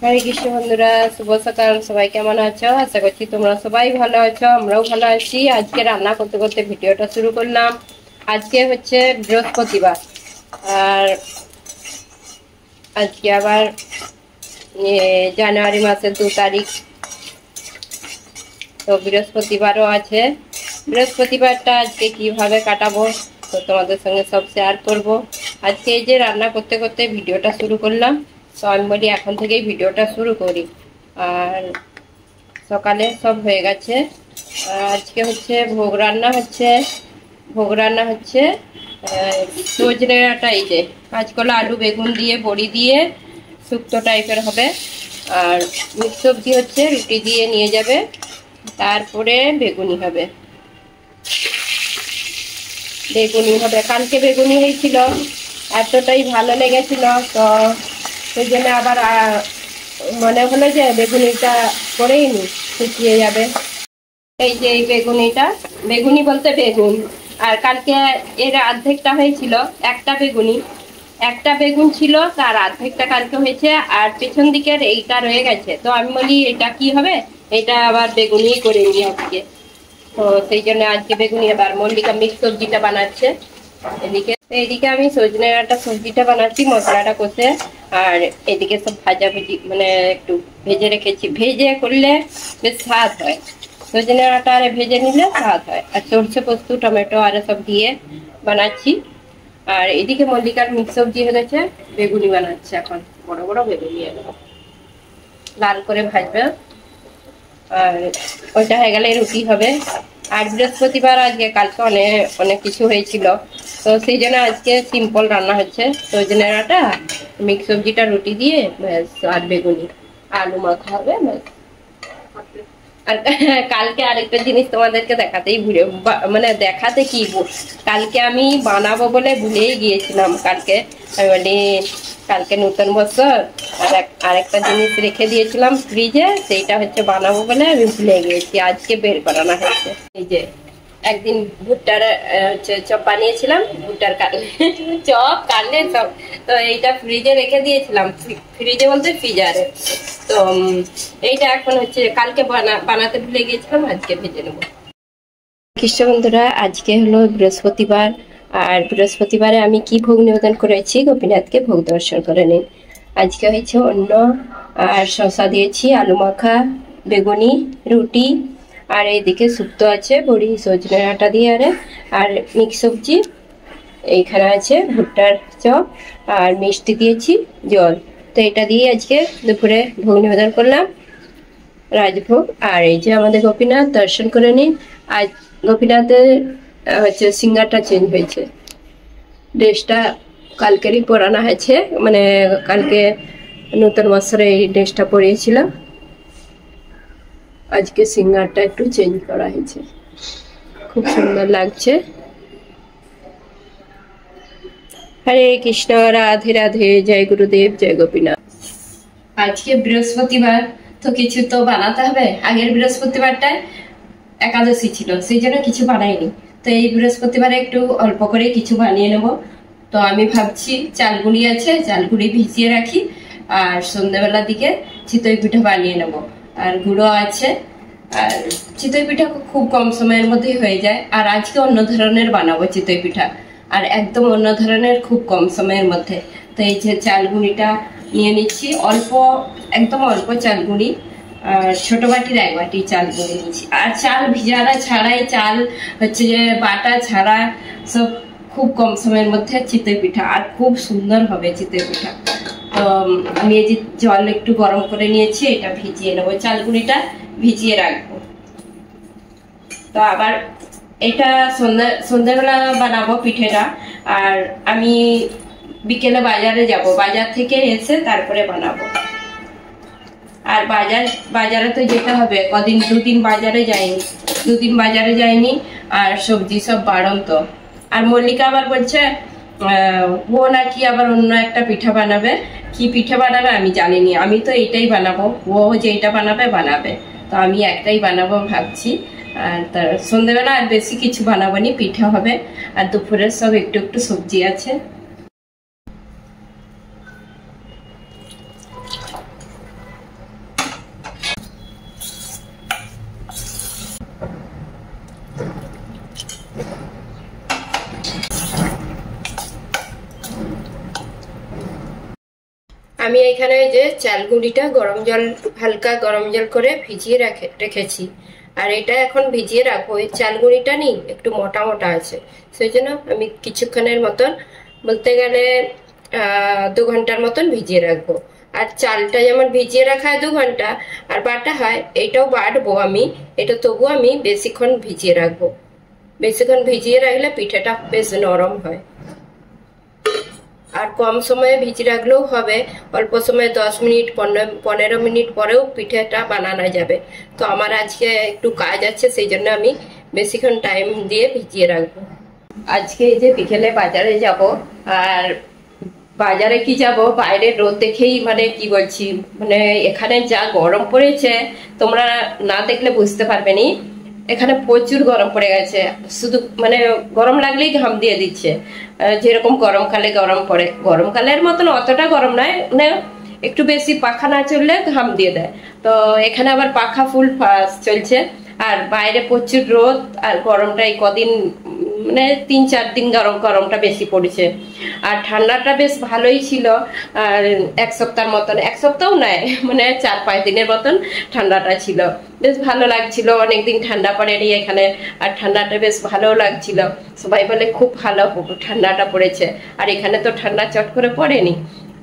হরে কৃষ্ণ বন্ধুরা, শুভ সকাল। সবাই কেমন আছো? আশা করছি তোমরা সবাই ভালো আছো, আমরাও ভালো আছি। আজকে রান্না করতে করতে ভিডিওটা শুরু করলাম। আজকে হচ্ছে বৃহস্পতিবার, আর আজকে আবার জানুয়ারি মাসের 2 তারিখ, তো বৃহস্পতিবারও আছে। বৃহস্পতিবারটা আজকে কিভাবে কাটাবো তো তোমাদের সঙ্গে সব শেয়ার করব। আজকে এই যে রান্না করতে করতে ভিডিওটা শুরু করলাম, তো আমি বলি এখন থেকেই ভিডিওটা শুরু করি। আর সকালে সব হয়ে গেছে। আজকে হচ্ছে ভোগ রান্না হচ্ছে সজনে ডাঁটা, এই যে কাঁচকলা, আলু, বেগুন দিয়ে, বড়ি দিয়ে শুক্তো টাইপের হবে। আর মিক্স সবজি হচ্ছে, রুটি দিয়ে নিয়ে যাবে। তারপরে বেগুনি হবে। কালকে বেগুনি হয়েছিল, এতটাই ভালো লেগেছিল, তো সেই জন্য আবার মনে হলো যে বেগুনিটা করেই নি, শুকিয়ে যাবে। এই যে এই বেগুনি বলতে বেগুন। আর কালকে এর অর্ধেকটা হয়েছিল, একটা বেগুন ছিল, তার অর্ধেকটা কালকে হয়েছে, আর পেছন দিকের এইটা রয়ে গেছে। তো আমি বলি এটা কি হবে, এটা আবার বেগুনি করে নি আজকে। তো সেই জন্য আজকে বেগুনি। আবার মল্লিকা মিক্স সবজিটা বানাচ্ছে এইদিকে আমি সজনে ডাঁটা সবজিটা বানাচ্ছি, মশলাটা কষে। আর এদিকে সব ভাজাভুজি, মানে একটু ভেজে রেখেছি। ভেজে করলে বেশ স্বাদ হয়, সজনে ডাঁটা আর ভেজে নিলে স্বাদ হয়। আর সরষে পোস্ত, টমেটো আর সব দিয়ে বানাচ্ছি। আর এদিকে মল্লিকার মিক্স সবজি হয়ে গেছে, বেগুনি বানাচ্ছে এখন। বড় বড় বেগুনি লাল করে ভাজবে। আর ওইটা হয়ে গেলে রুটি হবে। আর বৃহস্পতিবার আজকে, কালকে অনেক কিছু হয়েছিল, তো সেই জন্য আজকে সিম্পল রান্না হচ্ছে। সজনে ডাঁটা, মিক্স সবজিটা, রুটি দিয়ে ব্যাস, আর বেগুনি, আলু মাখা হবে ব্যাস। আর কালকে আরেকটা জিনিস তোমাদেরকে দেখাতেই দেখাতে কি, কালকে আমি বানাবো বলে ভুলেই গিয়েছিলাম। কালকে আমি বলি কালকে নতুন বছর, আর আরেকটা জিনিস রেখে দিয়েছিলাম ফ্রিজে, সেইটা হচ্ছে বানাবো বলে আমি ভুলে গিয়েছি। আজকে বের করানো হয়েছে। এই যে একদিন ভুট্টার চপ বানিয়েছিলাম, ভুট্টার চপ কাটলেট সব, তো এইটা ফ্রিজে রেখে দিয়েছিলাম। ফ্রিজে বলতে ফ্রিজারে। তো এইটা এখন হচ্ছে কালকে বানাতে ভুলে গিয়েছিলাম, আজকে ভেজে নেবো। কৃষ্ণ বন্ধুরা, আজকে হলো বৃহস্পতিবার। আর বৃহস্পতিবারে আমি কি ভোগ নিবেদন করেছি, গোপীনাথকে ভোগ দর্শন করে নিন। আজকে হয়েছে অন্ন, আর শসা দিয়েছি, আলু মাখা, বেগুনি, রুটি, আর এইদিকে শুক্তো আছে, বড়ি, সজনে ডাঁটা দিয়ে, আর মিক্স সবজি। এইখানে আছে ভুট্টার চপ, আর মিষ্টি দিয়েছি, জল। তো এটা দিয়ে আজকে দুপুরে ভোগ নিবেদন করলাম, রাজভোগ। আর এই যে আমাদের গোপীনাথ, দর্শন করে নিন। আজ গোপীনাথের হচ্ছে সিঙ্গারটা চেঞ্জ হয়েছে, ড্রেসটা কালকেরই পরানো হয়েছে, মানে কালকে নতুন বছরে এই ড্রেসটা পরিয়েছিল, আজকে সিঙ্গারটা একটু চেঞ্জ করা হয়েছে, খুব সুন্দর লাগছে। হরে কৃষ্ণ, রাধে রাধে, জয় গুরুদেব, জয় গোপীনাথ। আজকে বৃহস্পতিবার, তো কিছু তো বানাতে হবে। আগের বৃহস্পতিবারটায় একাদশী ছিল, সেই জন্য কিছু বানাইনি। তো এই বৃহস্পতিবারে একটু অল্প করে কিছু বানিয়ে নেব। তো আমি ভাবছি চালগুড়ি আছে, চালগুড়ি ভিজিয়ে রাখি, আর সন্ধ্যাবেলার দিকে চিতই পিঠা বানিয়ে নেব। আর গুঁড়ো আছে, আর চিতই পিঠা খুব কম সময়ের মধ্যেই হয়ে যায়। আর আজকে অন্য ধরনের বানাবো চিতই পিঠা, আর একদম অন্য ধরনের, খুব কম সময়ের মধ্যে। তো এই যে চালগুড়িটা নিয়ে নিচ্ছি, একদম অল্প চালগুড়ি, আর ছোট বাটির 1 বাটি চাল গুঁড়ো নিয়েছি। আর চাল ভিজানো ছাড়াই, চাল হচ্ছে যে বাটা ছাড়া, সব খুব কম সময়ের মধ্যে চিতই পিঠা, আর খুব সুন্দর হবে চিতই পিঠা। তো আমি এই যে জল একটু গরম করে নিয়েছি, এটা ভিজিয়ে নেবো, চালগুড়িটা ভিজিয়ে রাখবো। তো আবার এটা সন্ধ্যাবেলা বানাবো পিঠেটা। আর আমি বিকেলে বাজারে যাব, বাজার থেকে এসে তারপরে বানাবো। আর বাজারে তো যেতে হবে, দুদিন বাজারে যায়নি, আর সবজি সব বাড়ন্ত। আর মল্লিকা আবার বলছে ও নাকি আবার অন্য একটা পিঠা বানাবে। কি পিঠা বানাবে আমি জানিনি, আমি তো এইটাই বানাবো, ও যেটা বানাবে। তো আমি একটাই বানাবো ভাবছি। আর তার সন্ধ্যেবেলা আর বেশি কিছু বানাবো নি, পিঠা হবে। আর দুপুরের সব একটু একটু সবজি আছে। আমি এখানে যে চালগুড়িটা গরম জল, হালকা গরম জল করে ভিজিয়ে রেখেছি। আর এটা এখন ভিজিয়ে রাখবো। এই চালগুড়িটা নেই একটু মোটা মোটা আছে, সেই জন্য আমি কিছুক্ষণের মতন, বলতে গেলে 2 ঘন্টার মতন ভিজিয়ে রাখবো। আর চালটা যেমন ভিজিয়ে রাখা হয় 2 ঘন্টা, আর বাটা হয়, এটাও বাটবো আমি। এটা তবু আমি বেশিক্ষণ ভিজিয়ে রাখবো। বেশিক্ষণ ভিজিয়ে রাখলে পিঠাটা বেশ নরম হয়। আর কম সময়ে ভিজিয়ে রাখলেও হবে, অল্প সময়ে 10 মিনিট 15 মিনিট পরেও পিঠাটা বানানো যাবে। তো আমার আজকে একটু কাজ আছে, সেই জন্য আমি বেশিক্ষণ টাইম দিয়ে ভিজিয়ে রাখবো। আজকে এই যে বিকেলে বাজারে যাব, আর বাজারে কি যাব, বাইরের রোদ দেখেই মানে কি বলছি, মানে এখানে যা গরম পড়েছে তোমরা না দেখলে বুঝতে পারবে নি। এখানে প্রচুর গরম পড়ে গেছে, শুধু মানে গরম লাগলেই ঘাম দিয়ে দিচ্ছে। যেরকম গরমকালে গরম পড়ে, গরমকালের মতন অতটা গরম নয়, মানে একটু বেশি পাখা না চললে ঘাম দিয়ে দেয়। তো এখানে আবার পাখা ফুল চলছে, আর বাইরে প্রচুর রোদ। আর গরমটা এই কদিন মানে 3-4 দিন গরমটা বেশি পড়েছে। আর ঠান্ডাটা বেশ ভালোই ছিল। আর 1 সপ্তাহের মতন, 1 সপ্তাহ নয়, মানে 4-5 দিনের মতন ঠান্ডাটা ছিল। বেশ ভালো লাগছিল, অনেকদিন ঠান্ডা পড়েনি এখানে। আর ঠান্ডাটা বেশ ভালো লাগছিল, সবাই বলে খুব ভালো ঠান্ডাটা পড়েছে। আর এখানে তো ঠান্ডা চট করে পড়েনি।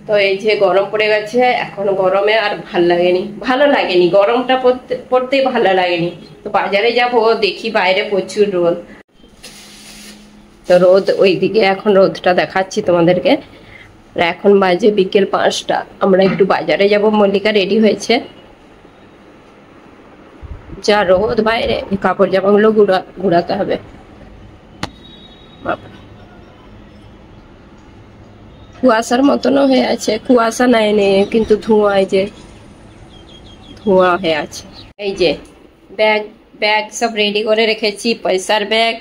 তো এই যে গরম পড়ে গেছে, এখন গরমে আর ভালো লাগেনি, গরমটা পড়তেই ভালো লাগেনি। তো বাজারে যাব, দেখি বাইরে প্রচুর রোদ। তো রোদ ওইদিকে, এখন রোদটা দেখাচ্ছি তোমাদেরকে। এখন বাজে বিকেল 5টা, আমরা একটু বাজারে যাব। মল্লিকা রেডি হয়েছে। যা রোদ বাইরে, কাপড় জামাগুলো গুড়াতে হবে। কুয়াশার মতনও হয়ে আছে, কুয়াশা নাই কিন্তু ধোঁয়া, এই যে ধোঁয়া হয়ে আছে। এই যে ব্যাগ সব রেডি করে রেখেছি, পয়সার ব্যাগ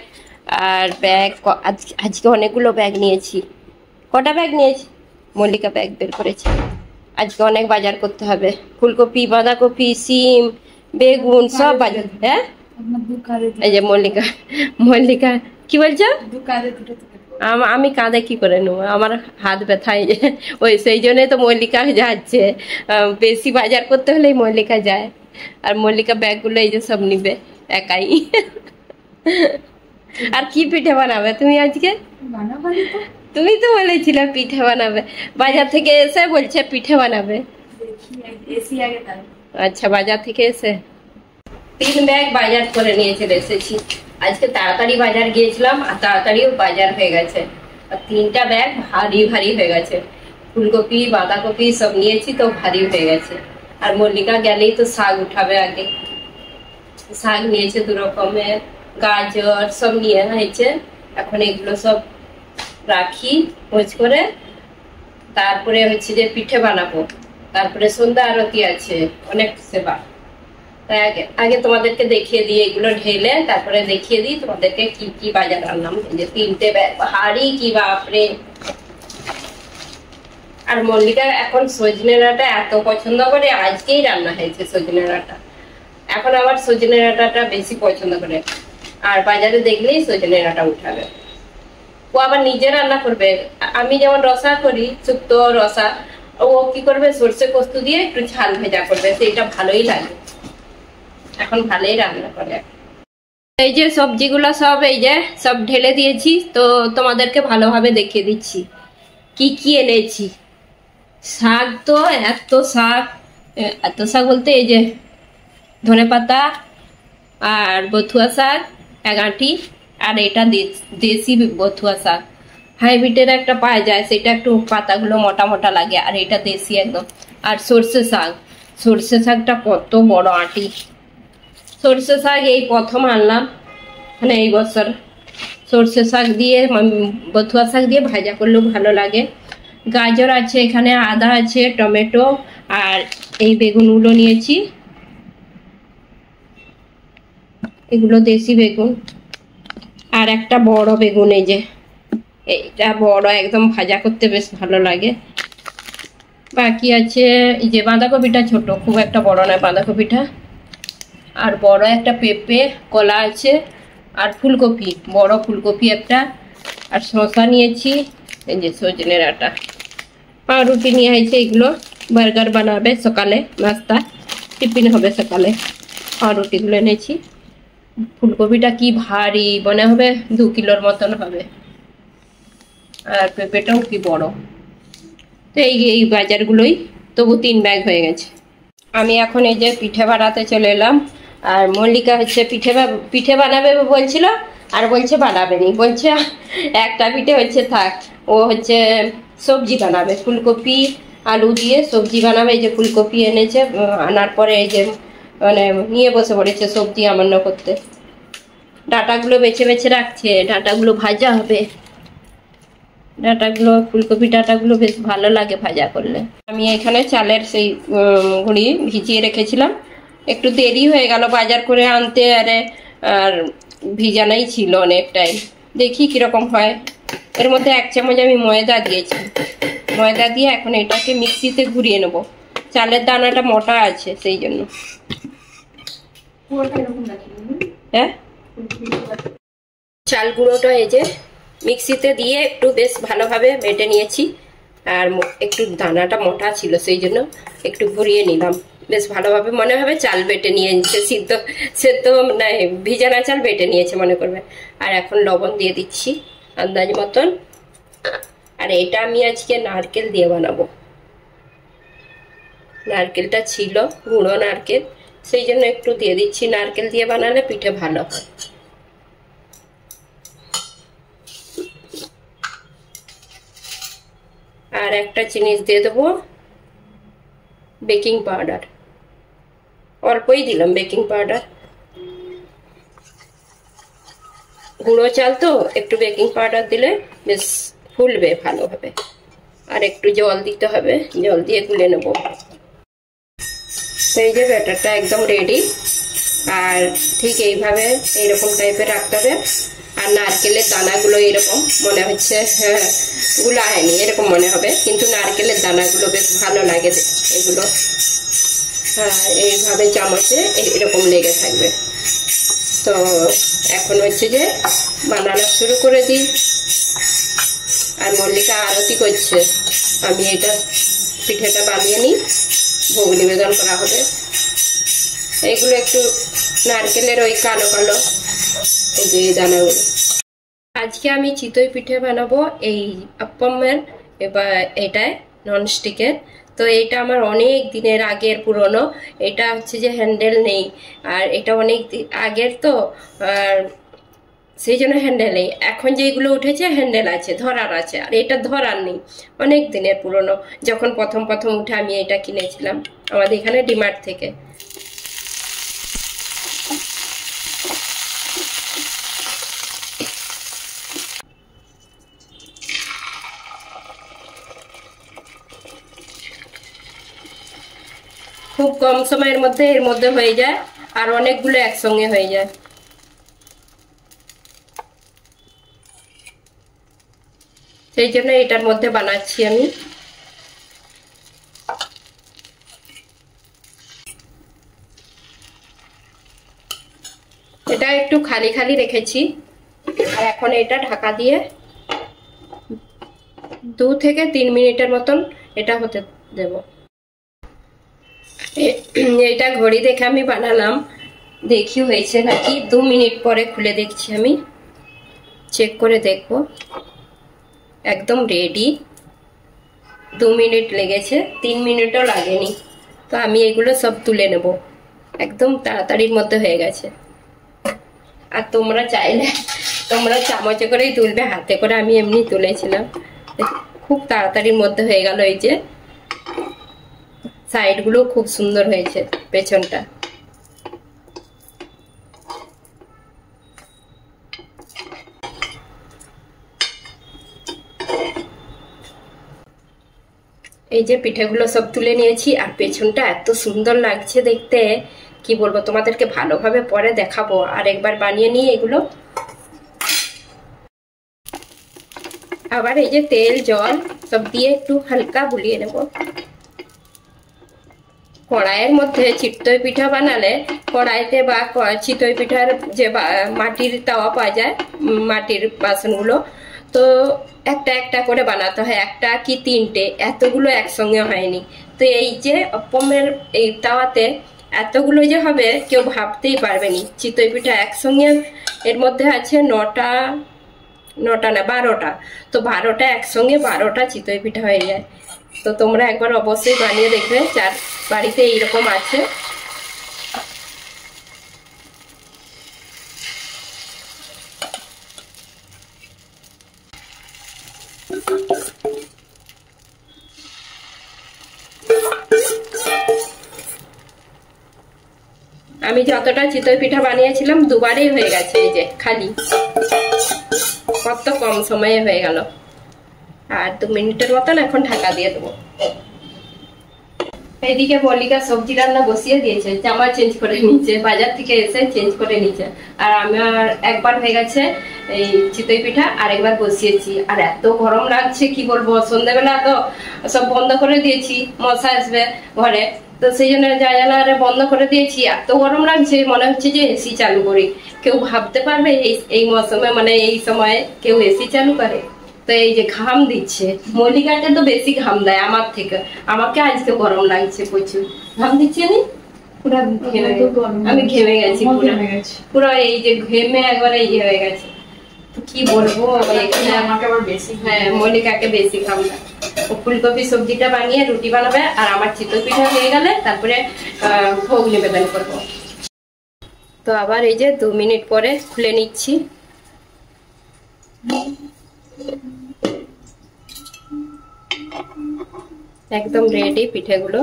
আর ব্যাগ। আজকে অনেকগুলো ব্যাগ নিয়েছি। কটা ব্যাগ নিয়েছি? মল্লিকা ব্যাগ বের করেছে। আজকে অনেক বাজার করতে হবে, ফুলকপি, বাঁধাকপি, সিম, বেগুন সব বাজার। হ্যাঁ, এই যে মল্লিকা কি বলছো? আমি কাঁধে কি করে নেবো, আমার হাত ব্যথায়। ওই সেই জন্যই তো মল্লিকা যাচ্ছে। বেশি বাজার করতে হলেই মল্লিকা যায়। আর মল্লিকা ব্যাগগুলো এই যে সব নিবে একাই। আর কি পিঠে বানাবে তুমি আজকে? তুমি তো বলেছিলে পিঠে বানাবে, বাজার থেকে এসে বলছে পিঠে বানাবে। আচ্ছা, বাজার থেকে এসে 3 ব্যাগ বাজার করে নিয়ে চলে এসেছি। আজকে তাড়াতাড়ি বাজার গিয়েছিলাম, আর তাড়াতাড়িও বাজার হয়ে গেছে। আর 3টা ব্যাগ ভারী হয়ে গেছে। ফুলকপি, বাঁধাকপি সব নিয়েছি, তো ভারী হয়ে গেছে। আর মল্লিকা গেলেই তো শাক উঠাবে আগে। শাক নিয়েছে 2 রকমের, গাজর সব নিয়ে হয়েছে। এখন এগুলো সব রাখি মোজ করে, তারপরে হচ্ছে যে পিঠে বানাবো। তারপরে সন্ধ্যা আরতি আছে, অনেক সেবা। তাই আগে তোমাদেরকে দেখিয়ে দিই, এগুলো ঢেলে তারপরে দেখিয়ে দিই তোমাদেরকে কি কি বাজার আনলাম। এই যে 3টে হাড়ি, কি বাপরে। আর মল্লিকা এখন সজনে ডাঁটা এত পছন্দ করে, আজকেই রান্না হয়েছে সজনে ডাঁটা। এখন আবার সজনে ডাঁটাটা বেশি পছন্দ করে, আর বাজারে দেখলেই সজনে ডাঁটা উঠাবে। ও আবার নিজে রান্না করবে। আমি যেমন রসা করি, শুক্তো রসা, ও কি করবে, সর্ষে পোস্ত দিয়ে একটু ঝাল ভেজা করবে, সেইটা ভালোই লাগে। এখন ভালোই রান্না করে। এই যে সবজিগুলো সব এই যে সব ঢেলে দিয়েছি, তো তোমাদেরকে ভালোভাবে দেখিয়ে দিচ্ছি কি কি এনেছি। শাক তো এত শাক বলতে এই যে ধনেপাতা আর বথুয়া শাক 1 আঁটি, আর এটা দেশি বথুয়া শাক। হাইব্রিডের একটা পাওয়া যায়, সেটা একটু পাতাগুলো মোটা মোটা লাগে, আর এটা দেশি একদম। আর সর্ষে শাকটা কত বড় আঁটি। সর্ষে শাক এই প্রথম আনলাম, মানে এই বছর। সর্ষে শাক দিয়ে, বথুয়া শাক দিয়ে ভাজা করলেও ভালো লাগে। গাজর আছে এখানে, আদা আছে, টমেটো, আর এই বেগুনগুলো নিয়েছি, এগুলো দেশি বেগুন। আর একটা বড় বেগুন, এই যে এইটা বড়, একদম ভাজা করতে বেশ ভালো লাগে। বাকি আছে এই যে বাঁধাকপিটা ছোট, খুব একটা বড় নয় বাঁধাকপিটা। আর বড় একটা পেঁপে, কলা আছে, আর ফুলকপি, বড় ফুলকপি একটা। আর শসা নিয়েছি, এই যে সজনে ডাঁটা, পাউরুটি নিয়ে হয়েছে, এগুলো বার্গার বানাবে সকালে, নাস্তা টিফিন হবে সকালে। আর রুটিগুলো এনেছি। ফুলকপিটা কি ভারী, মনে হবে 2 কিলোর মতন হবে। আর পেঁপেটাও কি বড়। তো এই বাজারগুলোই, তবু 3 ব্যাগ হয়ে গেছে। আমি এখন এই যে পিঠে বানাতে চলে এলাম। আর মল্লিকা হচ্ছে পিঠে বানাবে বলছিল, আর বলছে বানাবেনি, বলছে একটা পিঠে হচ্ছে থাক। ও হচ্ছে সবজি বানাবে, ফুলকপি আলু দিয়ে সবজি বানাবে। এই যে ফুলকপি এনেছে, আনার পরে এই যে মানে নিয়ে বসে পড়েছে সবজি আমান্য করতে। ডাঁটাগুলো বেছে বেছে রাখছে, ডাঁটাগুলো ভাজা হবে। ডাঁটাগুলো, ফুলকপি ডাঁটাগুলো বেশ ভালো লাগে ভাজা করলে। আমি এখানে চালের সেই গুঁড়ি ভিজিয়ে রেখেছিলাম। একটু দেরি হয়ে গেল বাজার করে আনতে, আর ভিজানাই ছিল অনেকটাই। দেখি কিরকম হয়। এর মধ্যে 1 চামচ আমি ময়দা দিয়েছি। ময়দা দিয়ে এখন এটাকে মিক্সিতে ঘুরিয়ে নেব। চালের দানাটা মোটা আছে সেই জন্য। হ্যাঁ, চাল গুঁড়োটা এই যে মিক্সিতে দিয়ে একটু বেশ ভালোভাবে বেটে নিয়েছি। আর একটু দানাটা মোটা ছিল সেই জন্য একটু ঘুরিয়ে নিলাম বেশ ভালোভাবে। মনে হবে চাল বেটে নিয়েছে, সেদ্ধ না ভিজানা চাল বেটে নিয়েছে মনে করবে। আর এখন লবণ দিয়ে দিচ্ছি আন্দাজ মতন। আর এটা আমি আজকে নারকেল দিয়ে বানাবো। নারকেলটা ছিল গুঁড়ো নারকেল, সেই জন্য একটু দিয়ে দিচ্ছি। নারকেল দিয়ে বানালে পিঠে ভালো হয়। আর একটা জিনিস দিয়ে দেবো, বেকিং পাউডার। অল্পই দিলাম বেকিং পাউডার। গুঁড়ো চাল তো একটু বেকিং পাউডার দিলে বেশ ফুলবে ভালোভাবে। আর একটু জল দিতে হবে, জল দিয়ে গুলে নেব। এই যে ব্যাটারটা একদম রেডি। আর ঠিক এইভাবে এইরকম টাইপের রাখতে হবে। আর নারকেলের দানাগুলো এরকম মনে হচ্ছে গুলা হয়নি এরকম মনে হবে, কিন্তু নারকেলের দানাগুলো বেশ ভালো লাগে এগুলো। হ্যাঁ, এইভাবে চামচে এরকম লেগে থাকবে। তো এখন হচ্ছে যে বানানো শুরু করে দিই। আর মল্লিকা আরতি করছে। আমি এটা পিঠেটা বানিয়ে নিই, ভোগ নিবেদন করা হবে। এইগুলো একটু নারকেলের ওই কালো কালো এই যে দানাগুলো। আজকে আমি চিতই পিঠে বানাবো এই আপ্পামের, এবার এটায় ননস্টিকের। তো এটা আমার অনেক দিনের আগের পুরনো। এটা হচ্ছে যে হ্যান্ডেল নেই, আর এটা অনেক আগের তো, আর সেই জন্য হ্যান্ডেল নেই। এখন যেগুলো উঠেছে হ্যান্ডেল আছে, ধরার আছে। আর এটা ধরার নেই, অনেক দিনের পুরনো। যখন প্রথম উঠে আমি এটা কিনেছিলাম আমাদের এখানে ডিমার্ট থেকে। খুব কম সময়ের মধ্যে এর মধ্যে হয়ে যায়, আর অনেকগুলো একসঙ্গে হয়ে যায়। সেই জন্য এটার মধ্যে বানাচ্ছি আমি। এটা একটু খালি খালি রেখেছি। আর এখন এটা ঢাকা দিয়ে 2 থেকে 3 মিনিটের মতন এটা হতে দেব। এটা ঘড়ি দেখে আমি বানালাম, দেখি হয়েছে নাকি। 2 মিনিট পরে খুলে দেখছি, আমি চেক করে দেখব। একদম রেডি। 2 মিনিট লেগেছে, 3 মিনিটও লাগেনি। তো আমি এগুলো সব তুলে নেব। একদম তাড়াতাড়ির মধ্যে হয়ে গেছে। আর তোমরা চাইলে তোমরা চামচে করেই তুলবে, হাতে করে আমি এমনি তুলেছিলাম। খুব তাড়াতাড়ির মধ্যে হয়ে গেল। এই যে সাইডগুলো খুব সুন্দর হয়েছে, পেছনটা। এই যে পিঠেগুলো সব তুলে নিয়েছি। আর পেছনটা এত সুন্দর লাগছে দেখতে, কি বলবো তোমাদেরকে, ভালোভাবে পরে দেখাবো। আর একবার বানিয়ে নিই এগুলো। আবার এই যে তেল জল সব দিয়ে একটু হালকা বুলিয়ে নেব। কড়াইয়ের মধ্যে চিতই পিঠা বানালে কড়াইতে বা চিতই পিঠার যে মাটির তাওয়া পাওয়া যায়, মাটির বাসনগুলো, তো একটা একটা করে বানাতে হয়, একটা কি 3টে, এতগুলো একসঙ্গে হয়নি। তো এই যে অপমের এই তাওয়াতে এতগুলো যে হবে কেউ ভাবতেই পারবেনি। চিতই পিঠা একসঙ্গে এর মধ্যে আছে নটা না 12টা, তো 12টা একসঙ্গে 12টা চিতই পিঠা হয়ে যায়। তো তোমরা একবার অবশ্যই বানিয়ে দেখবে, যার বাড়িতে এইরকম আছে। আমি যতটা চিতই পিঠা বানিয়েছিলাম দুবারেই হয়ে গেছে, এই যে খালি কত কম সময়ে হয়ে গেল। আর 2 মিনিটের মতন এখন ঢাকা দিয়ে দেবো। এইদিকে মল্লিকা সবজি রান্না বসিয়ে দিয়েছে, জামা চেঞ্জ করে নিচ্ছে, বাজার থেকে এসে চেঞ্জ করে নিচ্ছে। আর আমার একবার হয়ে গেছে এই চিতই পিঠা, আর একবার বসিয়েছি। আর এত গরম লাগছে কি বলবো, সন্ধ্যাবেলা তো সব বন্ধ করে দিয়েছি, মশা আসবে ঘরে, তো সেই জন্য জানালা বন্ধ করে দিয়েছি। এত গরম লাগছে, মনে হচ্ছে যে এসি চালু করি। কেউ ভাবতে পারবে এই মৌসুমে, মানে এই সময়ে কেউ এসি চালু করে? তো এই যে ঘাম দিচ্ছে, মল্লিকাকে তো বেশি ঘাম দেয় আমার থেকে, আমাকে আজকে গরম লাগছে প্রচুর। ঘাম দিচ্ছে নি পুরো, আমি ঘেমে গেছি পুরো, এই যে ঘেমে একবারে ইয়ে হয়ে গেছে। তো কি বলবো, আমাকে আবার বেশি, হ্যাঁ মল্লিকাকে বেশি ঘাম দেয়। ফুলকপি সবজিটা বানিয়ে রুটি বানাবে, আর আমার চিতই পিঠা হয়ে গেলে তারপরে ভোগ নিবেদন করবো। তো আবার এই যে 2 মিনিট পরে খুলে নিচ্ছি। একদম রেডি পিঠেগুলো।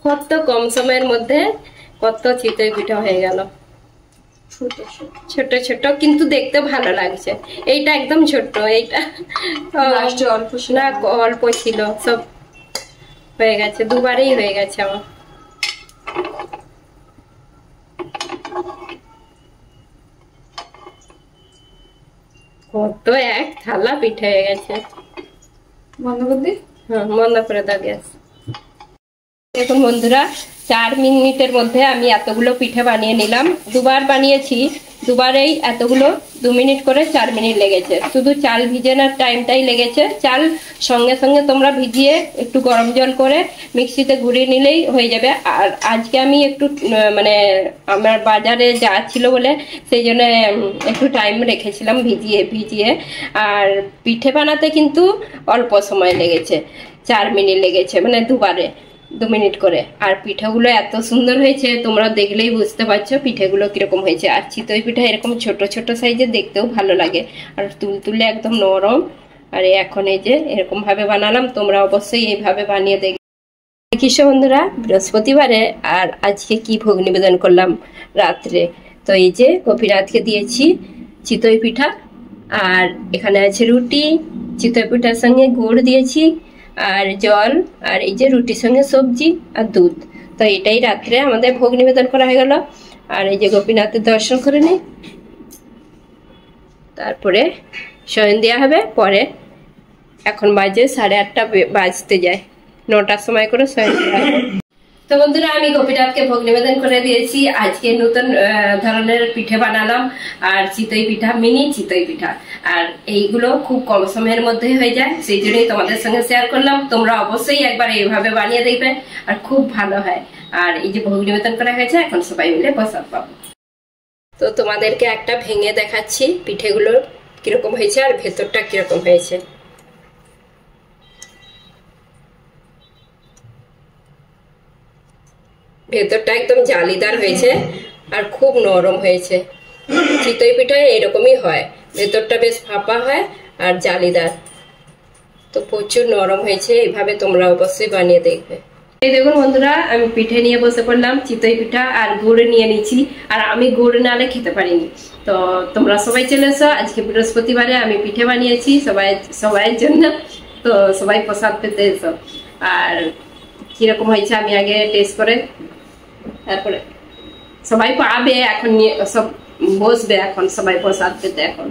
কত কম সময়ের মধ্যে কত চিতই পিঠা হয়ে গেল, ছোট ছোট কিন্তু দেখতে ভালো লাগছে। এইটা একদম ছোট, এইটা না অল্প ছিল, সব হয়ে গেছে, দুবারেই হয়ে গেছে আমার। কত এক থালা পিঠে হয়ে গেছে। বন্ধ করে দিই, হ্যাঁ বন্ধ করে দাও গ্যাস। দেখুন বন্ধুরা, 4 মিনিটের মধ্যে আমি এতগুলো পিঠে বানিয়ে নিলাম। দুবার বানিয়েছি, দুবারেই এতগুলো 2 মিনিট করে 4 মিনিট লেগেছে। শুধু চাল ভিজানোর টাইমটাই লেগেছে। চাল সঙ্গে সঙ্গে তোমরা ভিজিয়ে একটু গরম জল করে মিক্সিতে ঘুরিয়ে নিলেই হয়ে যাবে। আর আজকে আমি একটু মানে আমার বাজারে যা ছিল বলে সেই জন্য একটু টাইম রেখেছিলাম ভিজিয়ে। আর পিঠে বানাতে কিন্তু অল্প সময় লেগেছে, 4 মিনিট লেগেছে, মানে দুবারে 2 মিনিট করে। আর পিঠাগুলো এত সুন্দর হয়েছে, তোমরা দেখলেই বুঝতে পারছো পিঠেগুলো কিরকম হয়েছে। আর চিতই পিঠা এরকম ছোট ছোট সাইজের দেখতেও ভালো লাগে, আর তুলতুলে একদম নরম। আর এখন এই যে এরকম ভাবে বানালাম, তোমরা অবশ্যই এইভাবে বানিয়ে দেখবে। দেখিস বন্ধুরা, বৃহস্পতিবারে আর আজকে কি ভোগ নিবেদন করলাম রাত্রে। তো এই যে গোপীনাথকে দিয়েছি চিতই পিঠা, আর এখানে আছে রুটি, চিতই পিঠার সঙ্গে গুড় দিয়েছি, আর জল, আর এই যে রুটির সঙ্গে সবজি আর দুধ। তো এটাই রাত্রে আমাদের ভোগ নিবেদন করা হয়ে গেল। আর এই যে গোপীনাথের দর্শন করে নি, তারপরে শয়ন দেওয়া হবে পরে। এখন বাজে 8:30 বাজতে যায়, 9টার সময় করে শয়ন দেওয়া হবে। তো বন্ধুরা, আমি গোপীনাথকে ভোগ নিবেদন করে দিয়েছি। আজকে নতুন ধরনের পিঠে বানালাম, আর চিতই পিঠা, মিনি চিতই পিঠা। আর এইগুলো খুব কম সময়ের মধ্যে হয়ে যায়, সেই জন্যই তোমাদের সঙ্গে শেয়ার করলাম। তোমরা অবশ্যই একবার এইভাবে বানিয়ে দেখবে, আর খুব ভালো হয়। আর এই যে ভোগ নিবেদন করা হয়েছে, এখন সবাই মিলে প্রসাদ পাবো। তো তোমাদেরকে একটা ভেঙে দেখাচ্ছি পিঠেগুলো কিরকম হয়েছে আর ভেতরটা কিরকম হয়েছে। ভেতরটা একদম জালিদার হয়েছে আর খুব নরম হয়েছে। চিতই পিঠায় এরকমই হয়, ভেতরটা বেশ ফাঁপা হয় আর জালিদার। তো প্রচুর নরম হয়েছে, এইভাবে তোমরা অবশ্যই বানিয়ে দেখবে। এই দেখুন বন্ধুরা, আমি পিঠে নিয়ে বসে পড়লাম, চিতই পিঠা আর গুড় নিয়ে নিচ্ছি। আর আমি গুড় নালে খেতে পারিনি, তো তোমরা সবাই চলে এসো। আজকে বৃহস্পতিবারে আমি পিঠে বানিয়েছি সবাইয়ের জন্য, তো সবাই প্রসাদ পেতে এসো। আর কিরকম হয়েছে আমি আগে টেস্ট করে, তারপরে সবাই পাবে। এখন সব বসবে, এখন সবাই প্রসাদ পেতে। এখন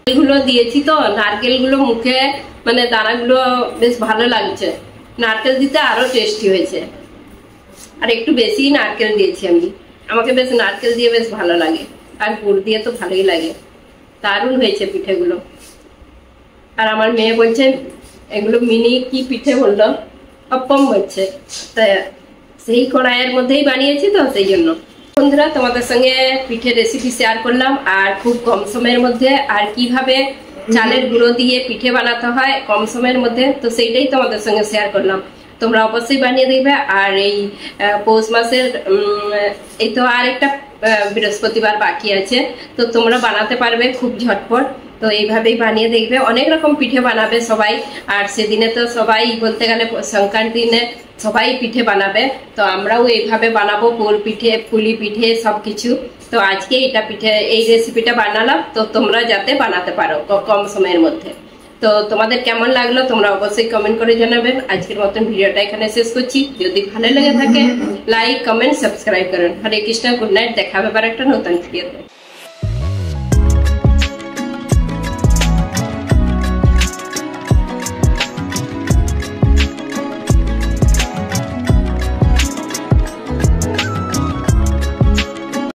এগুলো দিয়েছি তো নারকেলগুলো মুখে মানে দানাগুলো বেশ ভালো লাগছে। নারকেল দিতে আরো টেস্টি হয়েছে, আর একটু বেশি নারকেল দিয়েছি আমি। আমাকে বেশ নারকেল দিয়ে বেশ ভালো লাগে, আর গুড় দিয়ে তো ভালোই লাগে। দারুণ হয়েছে পিঠেগুলো। আর আমার মেয়ে বলছে এগুলো মিনি কি পিঠে বললো, অপ্পম বলছে। তা সেই কড়াইয়ের মধ্যেই বানিয়েছি তো সেই জন্য। বন্ধুরা তোমাদের সঙ্গে পিঠে রেসিপি শেয়ার করলাম, আর খুব কম সময়ের মধ্যে, আর কিভাবে চালের গুঁড়ো দিয়ে পিঠে বানাতে হয় কম সময়ের মধ্যে, তো সেইটাই তোমাদের সঙ্গে শেয়ার করলাম। তোমরা অবশ্যই বানিয়ে দেখবে। আর এই পৌষ মাসের এই তো আর একটা বৃহস্পতিবার বাকি আছে, তো তোমরা বানাতে পারবে খুব ঝটপট। তো এইভাবেই বানিয়ে দেখবে, অনেক রকম পিঠে বানাবে সবাই। আর সেদিনে তো সবাই বলতে গেলে সংক্রান্তি দিনে সবাই পিঠে বানাবে, তো আমরাও এইভাবে বানাবো, পোল পিঠে, পুলি পিঠে, সবকিছু। তো আজকে এটা পিঠে, এই রেসিপিটা বানালাম, তো তোমরা যাতে বানাতে পারো কম সময়ের মধ্যে। তো তোমাদের কেমন লাগলো তোমরা অবশ্যই কমেন্ট করে জানাবেন। আজকের মতন ভিডিওটা এখানে শেষ করছি। যদি ভালো লেগে থাকে লাইক, কমেন্ট, সাবস্ক্রাইব করুন। হরে কৃষ্ণ, গুড নাইট। দেখা হবে আবার একটা নতুন ভিডিওতে।